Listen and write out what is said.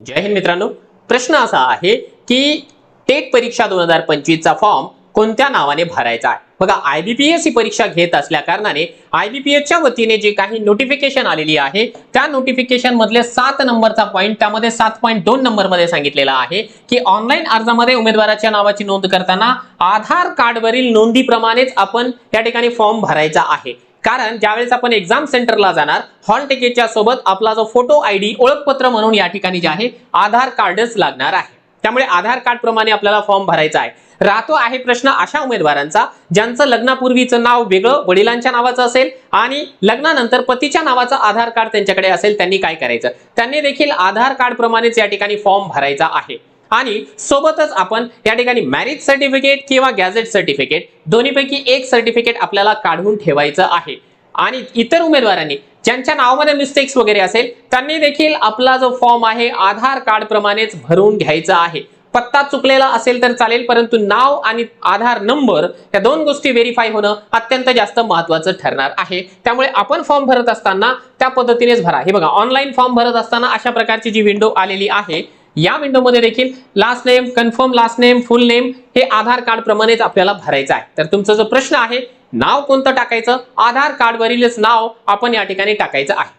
जय हिंद मित्रांनो, प्रश्न असा आहे की टेट परीक्षा 2025 चा फॉर्म कोणत्या नावाने भरायचा आहे? बघा, IBPS ही परीक्षा घेत असल्या कारणाने IBPS च्या वतीने जे काही नोटिफिकेशन आलेली आहे त्या नोटिफिकेशन मधले 7 नंबरचा पॉइंट त्यामध्ये 7.2 नंबर मध्ये सांगितलेला आहे की ऑनलाईन अर्जामध्ये उमेदवाराच्या नावाची नोंद करताना आधार कार्डवरील नोंदीप्रमाणेच आपण या ठिकाणी फॉर्म भरायचा आहे। कारण ज्यावेळेस आपण एक्झाम सेंटरला जाणार, हॉल तिकीटच्या सोबत आपला जो फोटो ID ओळखपत्र म्हणून या ठिकाणी जे आहे आधार कार्डच लागणार आहे। त्यामुळे आधार कार्ड प्रमाणे आपल्याला फॉर्म भरायचा आहे। राहतो आहे प्रश्न अशा उमेदवारांचा ज्यांचं लग्नापूर्वीचं नाव वेगळं वडिलांच्या नावाचं असेल आणि लग्नानंतर पतीच्या नावाचं आधार कार्ड त्यांच्याकडे असेल, त्यांनी काय करायचं? त्यांनी देखील आधार कार्ड प्रमाणेच या ठिकाणी फॉर्म भरायचा आहे। आणि सोबतच आपण या ठिकाणी मॅरेज सर्टिफिकेट किंवा गॅझेट सर्टिफिकेट दोन्हीपैकी एक सर्टिफिकेट आपल्याला काढून ठेवायचं आहे। आणि इतर उमेदवारांनी ज्यांच्या नावामध्ये मिस्टेक्स वगैरे असेल त्यांनी देखील आपला जो फॉर्म आहे आधार कार्ड प्रमाणेच भरून घ्यायचा आहे। पत्ता चुकलेला असेल तर चालेल, परंतु नाव आणि आधार नंबर या दोन गोष्टी व्हेरीफाय होणं अत्यंत जास्त महत्त्वाचं ठरणार आहे। त्यामुळे आपण फॉर्म भरत असताना त्या पद्धतीनेच भरा। हे बघा, ऑनलाईन फॉर्म भरत असताना अशा प्रकारची जी विंडो आलेली आहे, या विंडो मध्ये देखील last name, confirm last name, फुल नेम हे आधार कार्ड प्रमाणेच आपल्याला भरायचं आहे। तर तुमचा जो प्रश्न आहे, नाव कोणतं टाकायचं, आधार कार्ड वरीलच नाव आपण या ठिकाणी टाकायचं आहे।